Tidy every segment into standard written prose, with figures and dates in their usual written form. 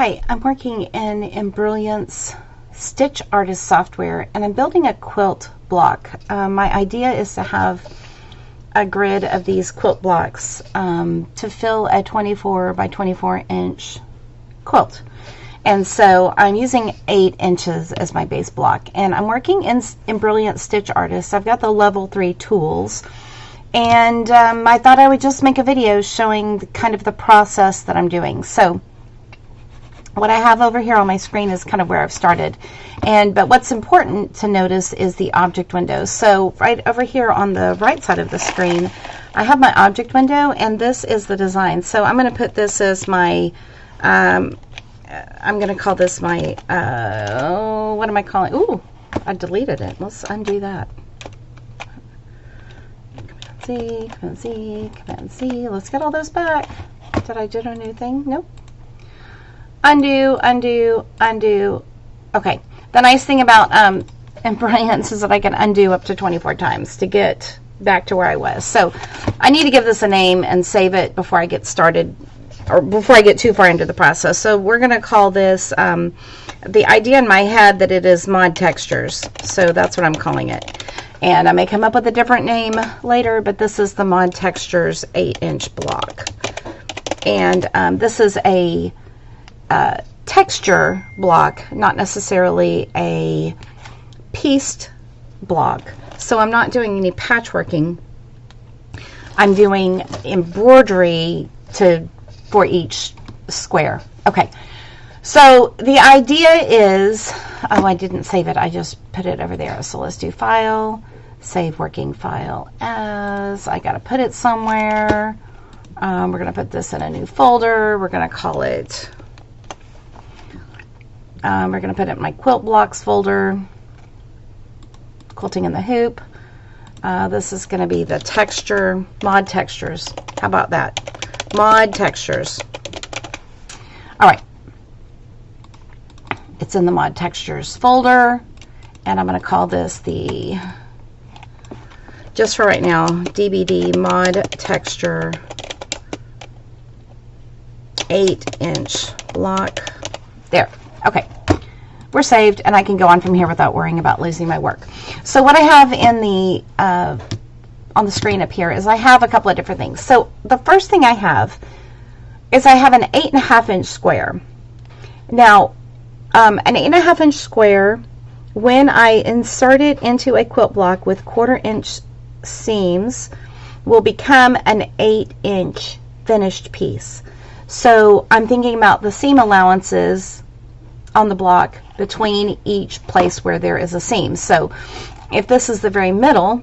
Hi, I'm working in Embrilliance StitchArtist software, and I'm building a quilt block. My idea is to have a grid of these quilt blocks to fill a 24 by 24 inch quilt. And so I'm using 8 inches as my base block, and I'm working in Embrilliance StitchArtist. I've got the level 3 tools, and I thought I would just make a video showing kind of the process that I'm doing. So what I have over here on my screen is kind of where I've started, but what's important to notice is the object window. So right over here on the right side of the screen, I have my object window, and this is the design. So I'm going to put this as my I'm going to call this my what am I calling? Ooh, I deleted it. Let's undo that. Command C, Command C. Let's get all those back. Did I do a new thing? Nope. Undo, undo, undo. Okay. The nice thing about Embrilliance is that I can undo up to 24 times to get back to where I was. So I need to give this a name and save it before I get started, or before I get too far into the process. So we're going to call this, the idea in my head that it is Mod Textures. So that's what I'm calling it. And I may come up with a different name later, but this is the Mod Textures 8-inch block. And this is a texture block, not necessarily a pieced block. So I'm not doing any patchworking. I'm doing embroidery for each square. Okay, so the idea is, oh, I didn't save it, I just put it over there. So let's do File, Save Working File As. I gotta put it somewhere. We're gonna put this in a new folder. We're gonna call it, we're going to put it in my quilt blocks folder, quilting in the hoop. This is going to be the texture, Mod Textures. How about that? Mod Textures. All right. It's in the Mod Textures folder, and I'm going to call this the, just for right now, DBB Mod Texture 8-inch block. There. Okay, we're saved, and I can go on from here without worrying about losing my work. So what I have in the on the screen up here is I have a couple of different things. So the first thing I have is I have an 8.5-inch square. Now, an 8.5-inch square, when I insert it into a quilt block with 1/4-inch seams, will become an 8-inch finished piece. So I'm thinking about the seam allowances on the block between each place where there is a seam. So if this is the very middle,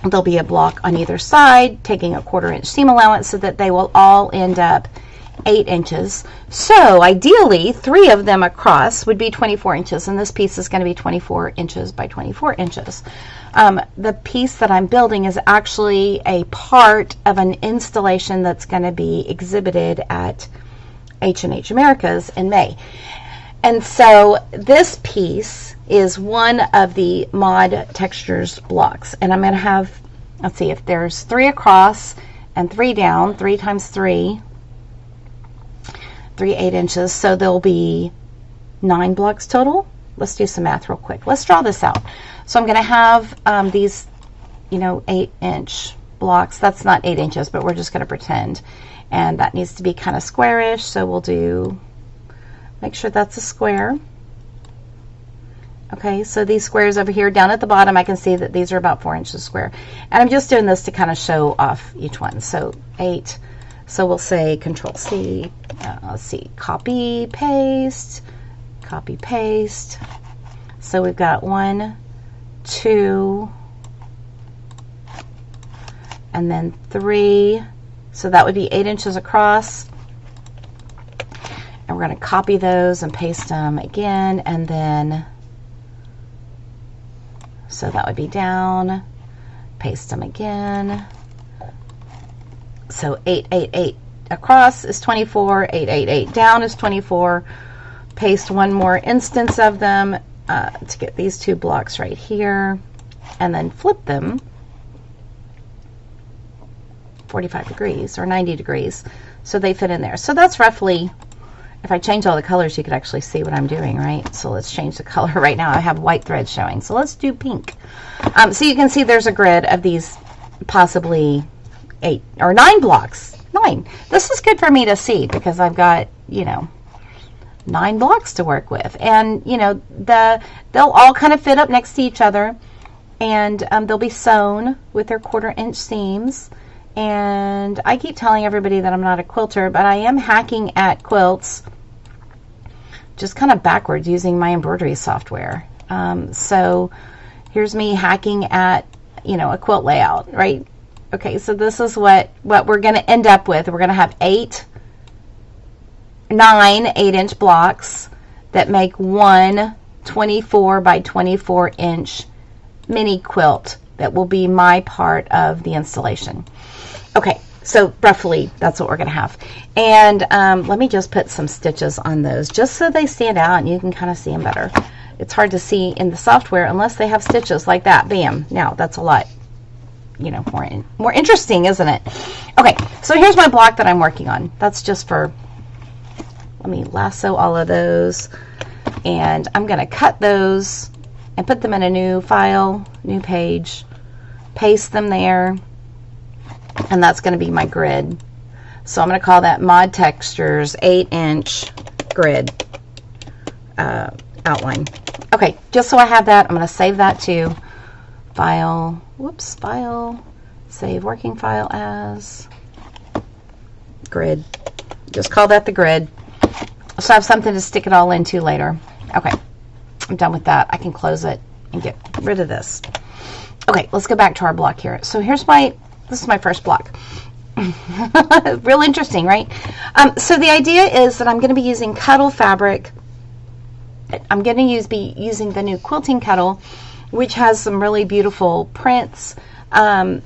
there'll be a block on either side taking a 1/4-inch seam allowance so that they will all end up 8 inches. So ideally 3 of them across would be 24 inches, and this piece is going to be 24 inches by 24 inches. The piece that I'm building is actually a part of an installation that's going to be exhibited at H&H Americas in May. And so this piece is one of the Mod Textures blocks, and I'm going to have, let's see, if there's 3 across and 3 down, 3 times 3, 3 8 inches, so there'll be 9 blocks total. Let's do some math real quick. Let's draw this out. So I'm going to have these, 8-inch blocks. That's not 8 inches, but we're just going to pretend, and that needs to be kind of squarish, so we'll do, make sure that's a square. Okay, so these squares over here down at the bottom, I can see that these are about 4 inches square. And I'm just doing this to kind of show off each one. So 8, so we'll say Control C, let's see, copy, paste. So we've got 1, 2, and then 3. So that would be 8 inches across. And we're going to copy those and paste them again, and then, so that would be down, paste them again. So 8, 8, 8 across is 24, 8, 8, 8 down is 24. Paste one more instance of them to get these 2 blocks right here, and then flip them 45 degrees or 90 degrees so they fit in there. So that's roughly If I change all the colors, you could actually see what I'm doing, right? So let's change the color. Right now I have white thread showing, so let's do pink. So you can see there's a grid of these possibly 8 or 9 blocks. 9. This is good for me to see because I've got, you know, 9 blocks to work with, and you know, they'll all kind of fit up next to each other, and they'll be sewn with their 1/4 inch seams. And I keep telling everybody that I'm not a quilter, but I am hacking at quilts just kind of backwards using my embroidery software. So here's me hacking at, you know, a quilt layout, right? Okay, so this is what we're going to end up with. We're going to have 9 8-inch blocks that make one 24 by 24 inch mini quilt that will be my part of the installation. Okay, so roughly that's what we're going to have. And let me just put some stitches on those just so they stand out and you can kind of see them better. It's hard to see in the software unless they have stitches like that. Bam. Now that's a lot, you know, more interesting, isn't it? Okay, so here's my block that I'm working on. That's just for, let me lasso all of those, and I'm going to cut those and put them in a new file, new page, paste them there, and that's going to be my grid. So I'm going to call that Mod Textures 8-inch grid outline. Okay, just so I have that, I'm going to save that to file, whoops, file, save working file as grid. Just call that the grid. So I have something to stick it all into later. Okay, I'm done with that. I can close it and get rid of this. Okay, let's go back to our block here. So here's this is my first block. Real interesting, right? So the idea is that I'm going to be using Cuddle fabric. I'm going to be using the new Quilting Cuddle, which has some really beautiful prints. I'm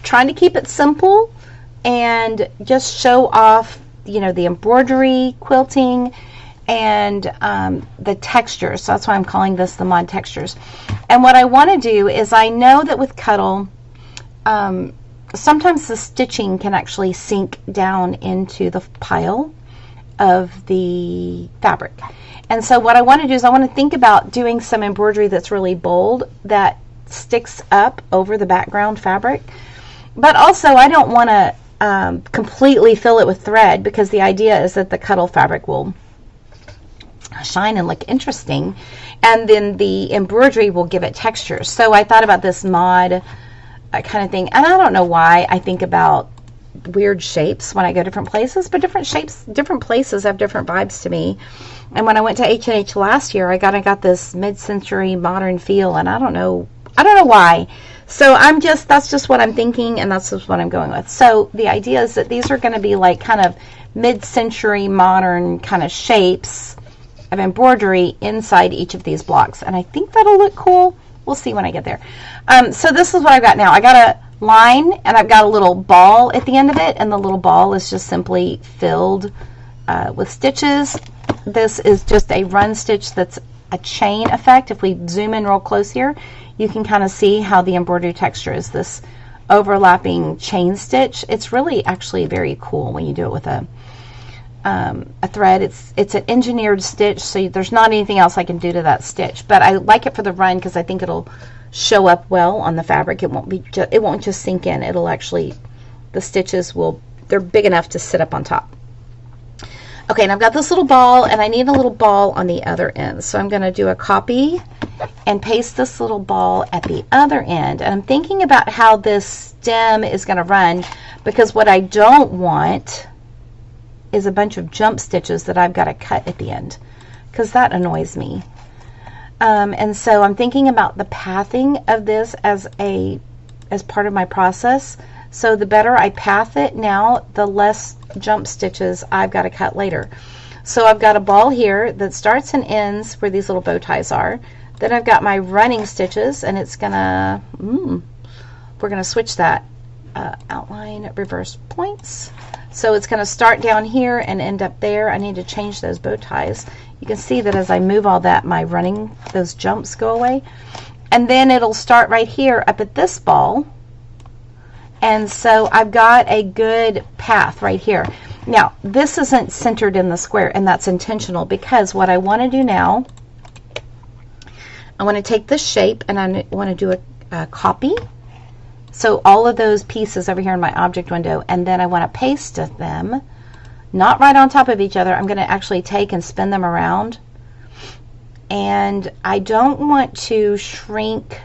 trying to keep it simple and just show off, you know, the embroidery quilting and the textures. So that's why I'm calling this the Mod Textures. And what I want to do is, I know that with Cuddle, sometimes the stitching can actually sink down into the pile of the fabric. And so what I want to do is I want to think about doing some embroidery that's really bold, that sticks up over the background fabric. But also I don't want to completely fill it with thread, because the idea is that the Cuddle fabric will shine and look interesting, and then the embroidery will give it texture. So I thought about this mod kind of thing, and I don't know why I think about weird shapes when I go different places, but different shapes, different places have different vibes to me. And when I went to H&H last year, I got this mid-century modern feel, and I don't know why. So that's just what I'm thinking, and that's just what I'm going with. So the idea is that these are going to be like kind of mid-century modern kind of shapes of embroidery inside each of these blocks, and I think that'll look cool. We'll see when I get there. So this is what I've got now. I got a line, and I've got a little ball at the end of it, and the little ball is just simply filled with stitches. This is just a run stitch that's a chain effect. If we zoom in real close here, you can kind of see how the embroidery texture is this overlapping chain stitch. It's really actually very cool when you do it with a thread. It's an engineered stitch, so there's not anything else I can do to that stitch, but I like it for the run because I think it'll show up well on the fabric. It won't just sink in. It'll actually, the stitches they're big enough to sit up on top. Okay, and I've got this little ball, and I need a little ball on the other end, so I'm going to do a copy and paste this little ball at the other end. And I'm thinking about how this stem is going to run, because what I don't want is a bunch of jump stitches that I've got to cut at the end, because that annoys me. And so I'm thinking about the pathing of this as part of my process. So the better I path it now, the less jump stitches I've got to cut later. So I've got a ball here that starts and ends where these little bow ties are. Then I've got my running stitches, and it's gonna, we're gonna switch that outline reverse points. So it's gonna start down here and end up there. I need to change those bow ties. You can see that as I move all that, those jumps go away. And then it'll start right here up at this ball. And so I've got a good path right here. Now, this isn't centered in the square, and that's intentional, because what I want to do now, I want to take this shape and I want to do a copy. So all of those pieces over here in my object window, and then I want to paste them, not right on top of each other. I'm going to actually take and spin them around. And I don't want to shrink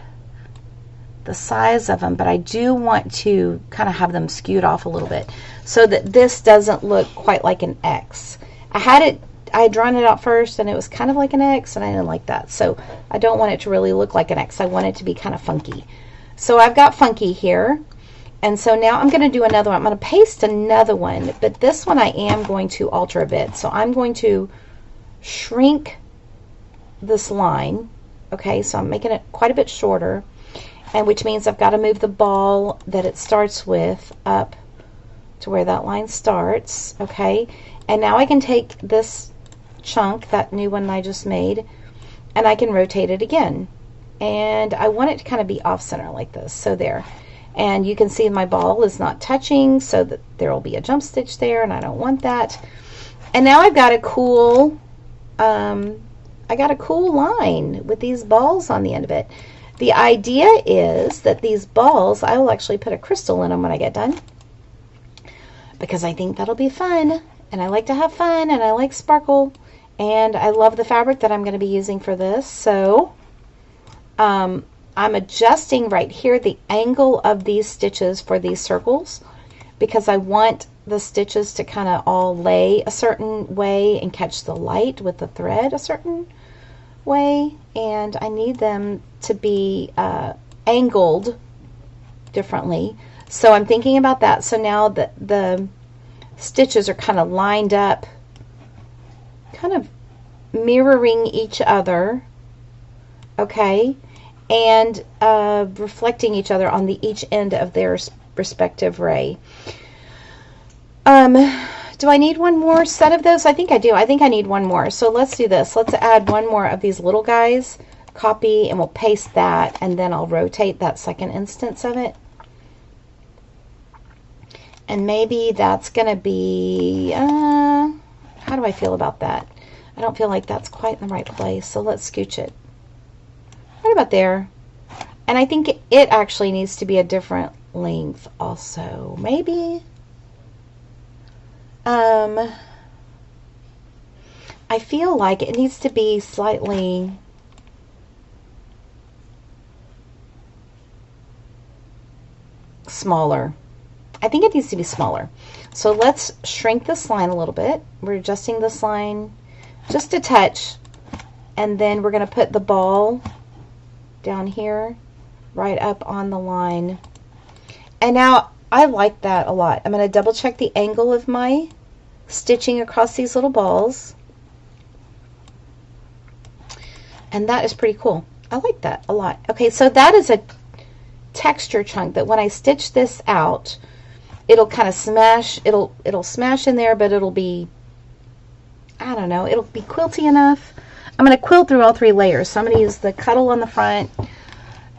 the size of them, but I do want to kind of have them skewed off a little bit so that this doesn't look quite like an X. I had drawn it out first and it was kind of like an X, and I didn't like that. So I don't want it to really look like an X. I want it to be kind of funky. So I've got funky here. And so now I'm going to do another one. I'm going to paste another one, but this one I am going to alter a bit. So I'm going to shrink this line. Okay, so I'm making it quite a bit shorter, and which means I've got to move the ball that it starts with up to where that line starts. Okay, and now I can take this chunk, that new one I just made, and I can rotate it again, and I want it to kind of be off center like this. So there, and you can see my ball is not touching, so that there will be a jump stitch there, and I don't want that. And now I've got a cool line with these balls on the end of it. The idea is that these balls, I will actually put a crystal in them when I get done, because I think that'll be fun, and I like to have fun, and I like sparkle, and I love the fabric that I'm going to be using for this. So I'm adjusting right here the angle of these stitches for these circles, because I want the stitches to kind of all lay a certain way and catch the light with the thread a certain way, and I need them to be angled differently. So I'm thinking about that. So now that the stitches are kind of lined up, kind of mirroring each other, okay, and reflecting each other on each end of their respective ray. Do I need one more set of those? I think I do. I think I need one more. So let's do this. Let's add one more of these little guys, copy, and we'll paste that, and then I'll rotate that second instance of it. And maybe that's going to be, how do I feel about that? I don't feel like that's quite in the right place, so let's scooch it right about there. And I think it actually needs to be a different length also. Maybe. I feel like it needs to be slightly smaller. I think it needs to be smaller. So let's shrink this line a little bit. We're adjusting this line just a touch, and then we're going to put the ball down here right up on the line. And now I like that a lot. I'm going to double check the angle of my stitching across these little balls, and that is pretty cool. I like that a lot. Okay, so that is a texture chunk that when I stitch this out, it'll kind of smash, it'll smash in there, but it'll be, I don't know, it'll be quilty enough. I'm going to quilt through all three layers. So I'm going to use the cuddle on the front,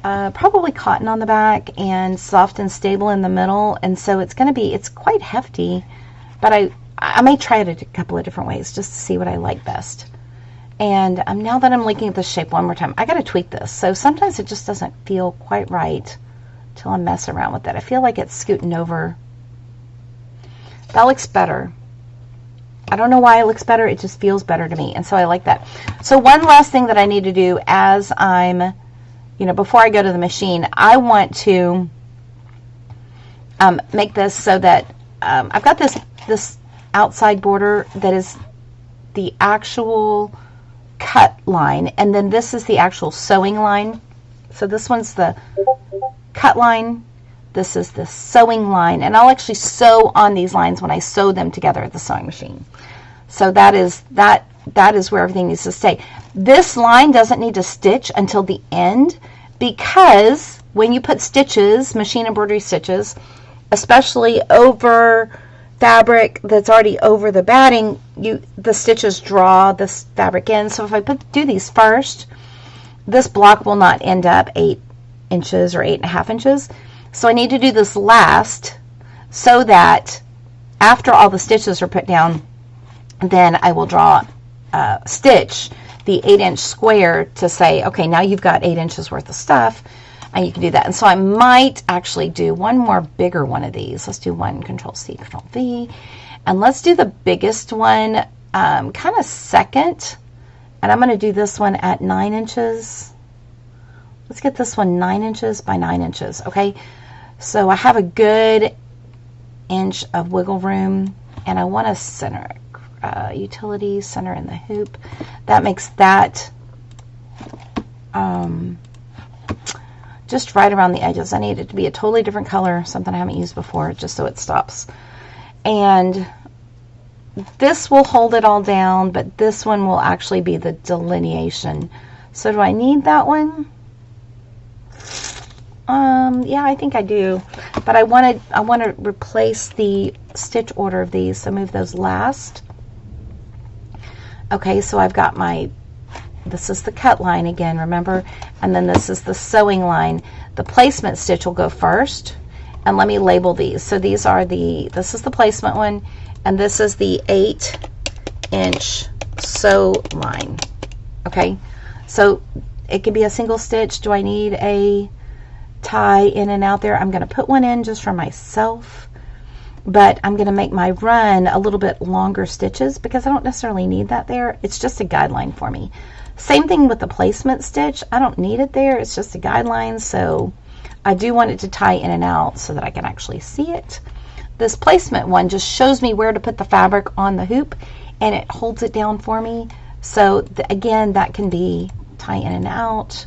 probably cotton on the back, and soft and stable in the middle. And so it's going to be, it's quite hefty, but I may try it a couple of different ways just to see what I like best. And now that I'm looking at this shape one more time, I got to tweak this. So sometimes it just doesn't feel quite right till I mess around with it. I feel like it's scooting over. That looks better. I don't know why it looks better. It just feels better to me. And so I like that. So one last thing that I need to do as I'm, before I go to the machine, I want to make this so that I've got this outside border that is the actual cut line, and then this is the actual sewing line. So this one's the cut line, this is the sewing line, and I'll actually sew on these lines when I sew them together at the sewing machine. So that is where everything needs to stay. This line doesn't need to stitch until the end, because when you put stitches, machine embroidery stitches, especially over fabric that's already over the batting, the stitches draw this fabric in. So if I do these first, this block will not end up 8 inches or 8.5 inches. So I need to do this last so that after all the stitches are put down, then I will draw stitch the 8-inch square to say, okay, now you've got 8 inches worth of stuff, and you can do that. And so I might actually do one more bigger one of these. Let's do one, Control C, Control V, and let's do the biggest one kind of second, and I'm going to do this one at 9 inches. Let's get this one 9 inches by 9 inches, okay? So I have a good inch of wiggle room, and I want to center it. Utility, center in the hoop. That makes that just right around the edges. I need it to be a totally different color, something I haven't used before, just so it stops. And this will hold it all down, but this one will actually be the delineation. So do I need that one? Yeah, I think I do, but I want to replace the stitch order of these, so move those last. Okay, so I've got this is the cut line again, remember, and then this is the sewing line. The placement stitch will go first, and let me label these. So these are this is the placement one, and this is the 8-inch sew line. Okay, so it could be a single stitch. Do I need a tie in and out there? I'm going to put one in just for myself, but I'm going to make my run a little bit longer stitches because I don't necessarily need that there. It's just a guideline for me. Same thing with the placement stitch. I don't need it there. It's just a guideline, so I do want it to tie in and out so that I can actually see it. This placement one just shows me where to put the fabric on the hoop, and it holds it down for me. So again, that can be tie in and out.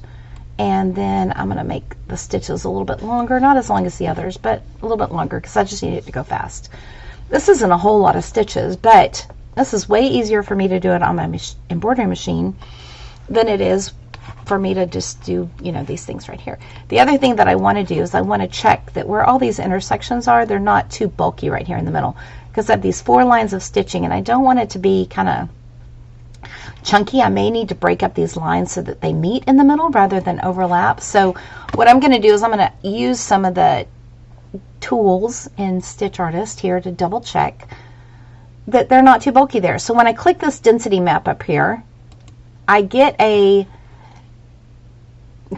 And then I'm going to make the stitches a little bit longer, not as long as the others, but a little bit longer because I just need it to go fast. This isn't a whole lot of stitches, but this is way easier for me to do it on my embroidery machine than it is for me to just do, you know, these things right here. The other thing that I want to do is I want to check that where all these intersections are, they're not too bulky right here in the middle, because I have these 4 lines of stitching and I don't want it to be kind of chunky. I may need to break up these lines so that they meet in the middle rather than overlap. So what I'm going to do is I'm going to use some of the tools in StitchArtist here to double check that they're not too bulky there. So when I click this density map up here, I get a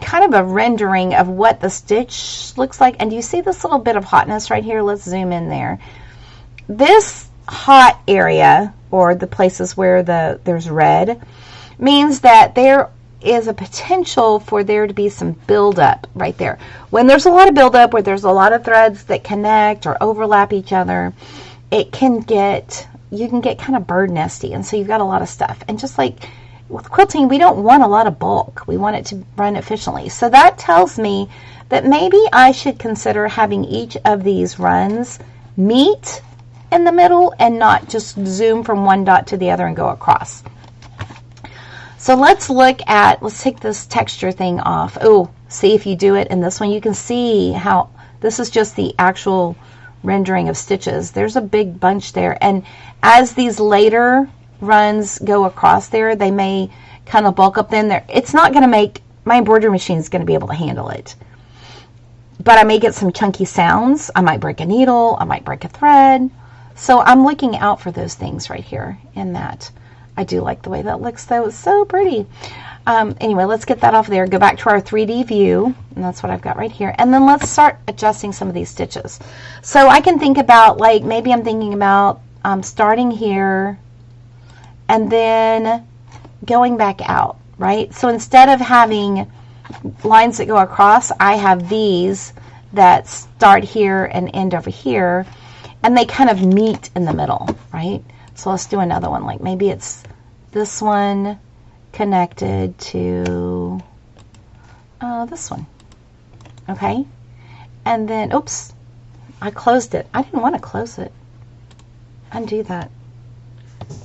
kind of a rendering of what the stitch looks like. And do you see this little bit of hotness right here? Let's zoom in there. This hot area, or the places where there's red, means that there is a potential for there to be some buildup right there. When there's a lot of buildup, where there's a lot of threads that connect or overlap each other, you can get kind of bird nesty, and so you've got a lot of stuff. And just like with quilting, we don't want a lot of bulk. We want it to run efficiently. So that tells me that maybe I should consider having each of these runs meet in the middle and not just zoom from one dot to the other and go across. So let's take this texture thing off. Oh, see, if you do it in this one, you can see how this is just the actual rendering of stitches. There's a big bunch there, and as these later runs go across there, they may kind of bulk up. Then there, it's not going to make my embroidery machine is going to be able to handle it, but I may get some chunky sounds. I might break a needle, I might break a thread. So I'm looking out for those things right here in that. I do like the way that looks, though. It's so pretty. Anyway, let's get that off there. Go back to our 3D view, and that's what I've got right here. And then let's start adjusting some of these stitches. So I can think about, like, maybe I'm thinking about starting here and then going back out, right? So instead of having lines that go across, I have these that start here and end over here, and they kind of meet in the middle, right? So let's do another one. Like maybe it's this one connected to this one, okay? And then, oops, I closed it. I didn't want to close it. Undo that.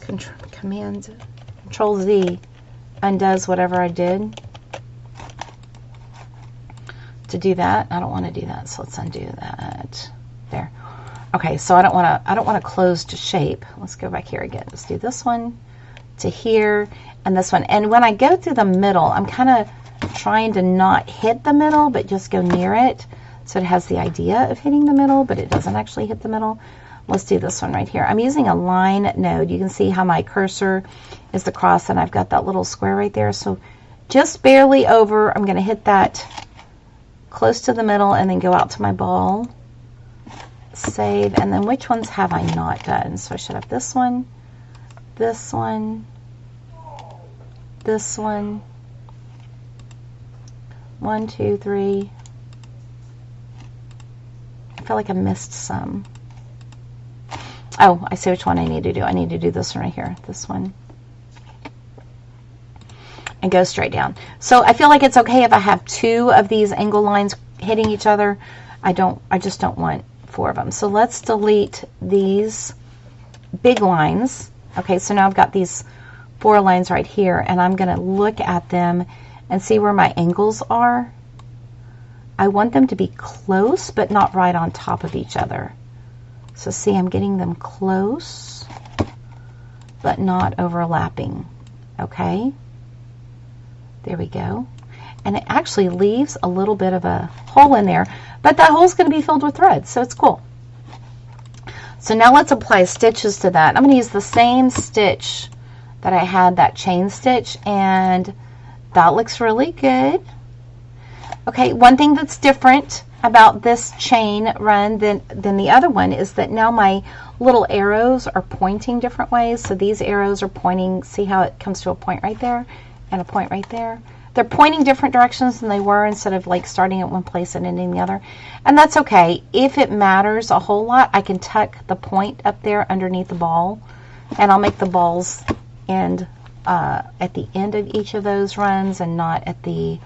Control Z undoes whatever I did to do that. I don't want to do that, so let's undo that. There. Okay, so I don't want to close to shape. Let's go back here again. Let's do this one to here and this one. And when I go through the middle, I'm kind of trying to not hit the middle, but just go near it, so it has the idea of hitting the middle, but it doesn't actually hit the middle. Let's do this one right here. I'm using a line node. You can see how my cursor is the cross, and I've got that little square right there. So just barely over, I'm going to hit that close to the middle and then go out to my ball. Save, and then which ones have I not done? So I should have this one, this one, this one. 1, 2, 3. I feel like I missed some. Oh, I see which one I need to do. I need to do this one right here, this one, and go straight down. So I feel like it's okay if I have 2 of these angle lines hitting each other. I just don't want 4 of them. So let's delete these big lines. Okay, so now I've got these 4 lines right here, and I'm going to look at them and see where my angles are. I want them to be close, but not right on top of each other. So see, I'm getting them close, but not overlapping. Okay, there we go. And it actually leaves a little bit of a hole in there, but that hole's going to be filled with thread, so it's cool. So now let's apply stitches to that. I'm going to use the same stitch that I had, that chain stitch, and that looks really good. Okay, one thing that's different about this chain run than the other one is that now my little arrows are pointing different ways. So these arrows are pointing, see how it comes to a point right there and a point right there? They're pointing different directions than they were, instead of like starting at one place and ending the other. And that's okay. If it matters a whole lot, I can tuck the point up there underneath the ball, and I'll make the balls end at the end of each of those runs and not at the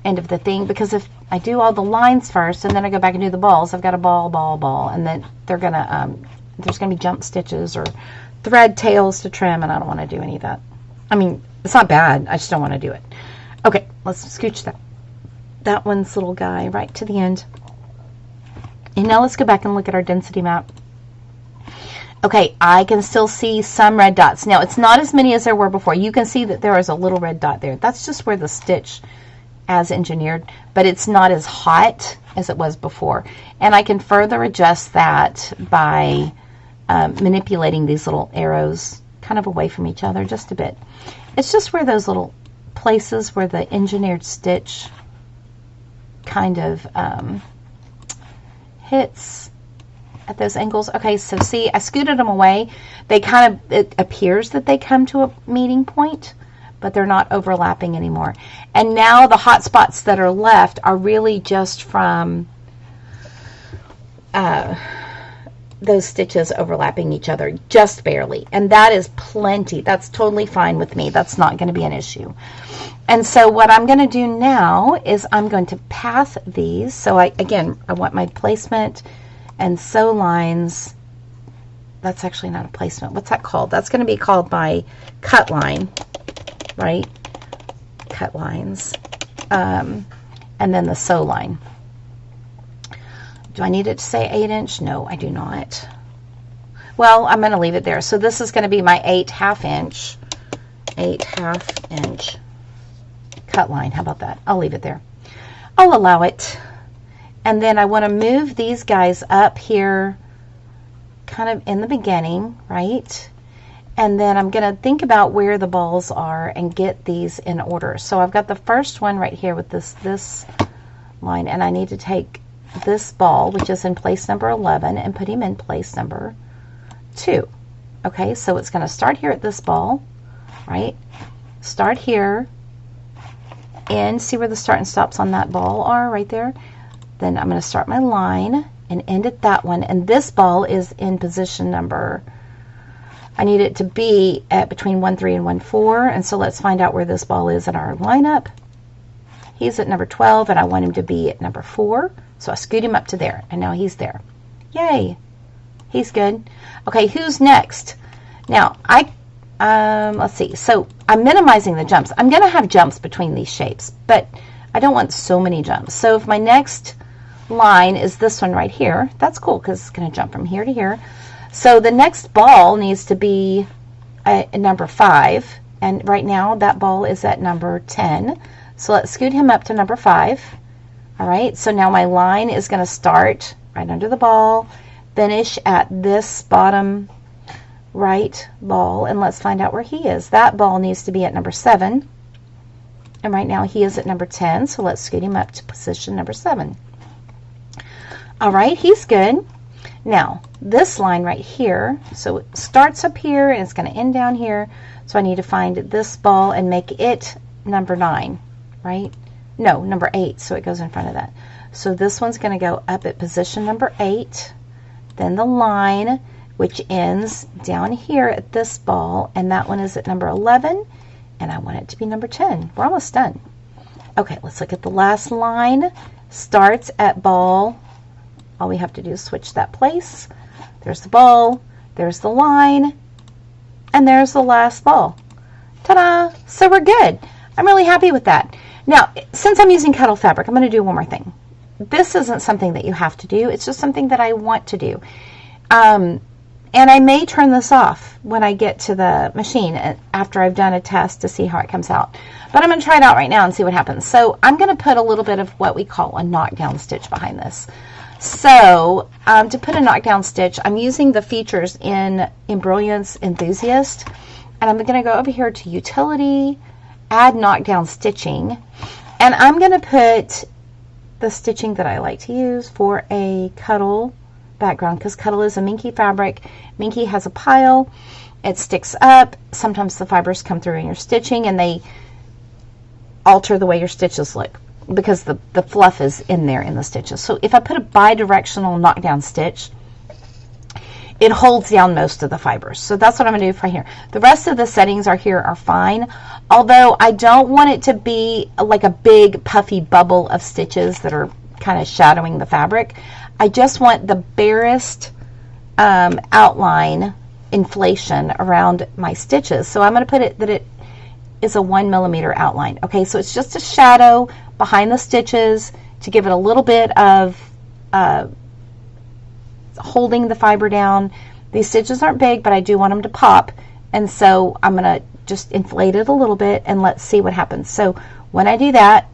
end of the thing, because if I do all the lines first and then I go back and do the balls, I've got a ball, ball, ball, and then they're gonna there's gonna be jump stitches or thread tails to trim, and I don't want to do any of that. I mean, it's not bad, I just don't want to do it. Okay, let's scooch that one's little guy right to the end. And now let's go back and look at our density map. Okay, I can still see some red dots. Now, it's not as many as there were before. You can see that there is a little red dot there. That's just where the stitch as engineered, but it's not as hot as it was before. And I can further adjust that by manipulating these little arrows kind of away from each other just a bit. It's just where those little places where the engineered stitch kind of hits at those angles. Okay, so see, I scooted them away. They kind of, it appears that they come to a meeting point, but they're not overlapping anymore. And now the hot spots that are left are really just from those stitches overlapping each other just barely, and that is plenty. That's totally fine with me. That's not going to be an issue. And so what I'm going to do now is I'm going to path these. So I want my placement and sew lines. That's actually not a placement. What's that called? That's going to be called my cut line, right? Cut lines. And then the sew line. Do I need it to say 8-inch? No, I do not. Well, I'm going to leave it there. So this is going to be my 8.5 inch cut line. How about that? I'll leave it there. I'll allow it. And then I want to move these guys up here kind of in the beginning, right? And then I'm going to think about where the balls are and get these in order. So I've got the first one right here with this line, and I need to take this ball, which is in place number 11, and put him in place number 2. Okay, so it's going to start here at this ball, right? Start here, and see where the start and stops on that ball are right there. Then I'm going to start my line and end at that one, and this ball is in position number, I need it to be at between 1-3 and 1-4, and so let's find out where this ball is in our lineup. He's at number 12, and I want him to be at number 4. So I scoot him up to there, and now he's there. Yay! He's good. Okay, who's next? Now, let's see. So I'm minimizing the jumps. I'm going to have jumps between these shapes, but I don't want so many jumps. So if my next line is this one right here, that's cool because it's going to jump from here to here. So the next ball needs to be at number 5, and right now that ball is at number 10. So let's scoot him up to number 5. All right, so now my line is going to start right under the ball, finish at this bottom right ball, and let's find out where he is. That ball needs to be at number 7, and right now he is at number 10, so let's scoot him up to position number 7. All right, he's good. Now, this line right here, so it starts up here and it's going to end down here, so I need to find this ball and make it number 9, right? No, number 8, so it goes in front of that. So this one's going to go up at position number 8, then the line, which ends down here at this ball, and that one is at number 11, and I want it to be number 10. We're almost done. Okay, let's look at the last line. Starts at ball. All we have to do is switch that place. There's the ball, there's the line, and there's the last ball. Ta-da! So we're good. I'm really happy with that. Now, since I'm using kettle fabric, I'm going to do one more thing. This isn't something that you have to do. It's just something that I want to do. And I may turn this off when I get to the machine after I've done a test to see how it comes out. But I'm going to try it out right now and see what happens. So I'm going to put a little bit of what we call a knockdown stitch behind this. So to put a knockdown stitch, I'm using the features in Embrilliance Enthusiast, and I'm going to go over here to Utility, Add Knockdown Stitching, and I'm going to put the stitching that I like to use for a Cuddle background, because Cuddle is a minky fabric. Minky has a pile, it sticks up, sometimes the fibers come through in your stitching and they alter the way your stitches look, because the fluff is in there in the stitches. So if I put a bi-directional knockdown stitch, it holds down most of the fibers. So that's what I'm going to do for here. The rest of the settings are fine, although I don't want it to be like a big puffy bubble of stitches that are kind of shadowing the fabric. I just want the barest outline inflation around my stitches. So I'm going to put it that it is a 1 millimeter outline. Okay, so it's just a shadow behind the stitches to give it a little bit of holding the fiber down. These stitches aren't big, but I do want them to pop, and so I'm going to just inflate it a little bit and let's see what happens. So when I do that,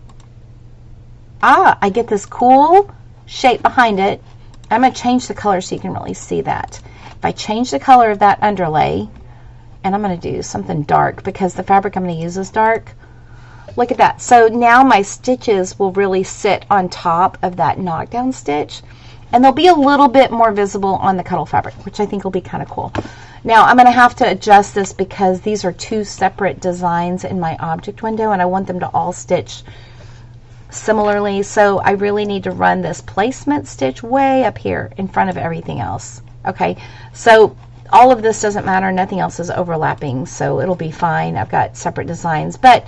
I get this cool shape behind it. I'm going to change the color so you can really see that. If I change the color of that underlay, and I'm going to do something dark because the fabric I'm going to use is dark. Look at that. So now my stitches will really sit on top of that knockdown stitch, and they'll be a little bit more visible on the Cuddle fabric, which I think will be kind of cool. Now I'm going to have to adjust this because these are 2 separate designs in my object window, and I want them to all stitch similarly. So I really need to run this placement stitch way up here in front of everything else. Okay, so all of this doesn't matter, nothing else is overlapping, so it'll be fine. I've got separate designs, but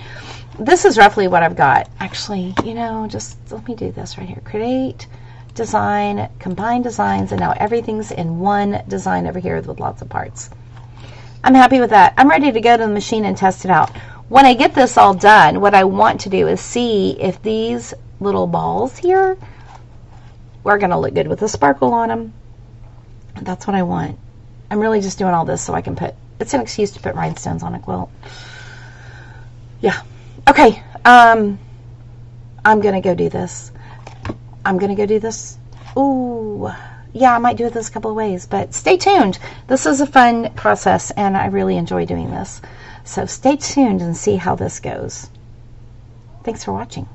this is roughly what I've got. Actually, you know, just let me do this right here. Create, design, combine designs, and now everything's in one design over here with lots of parts. I'm happy with that. I'm ready to go to the machine and test it out. When I get this all done, what I want to do is see if these little balls here are going to look good with the sparkle on them. That's what I want. I'm really just doing all this so I can put, it's an excuse to put rhinestones on a quilt. Yeah. Okay. I'm going to go do this. Ooh. Yeah, I might do it this a couple of ways, but stay tuned. This is a fun process, and I really enjoy doing this. So stay tuned and see how this goes. Thanks for watching.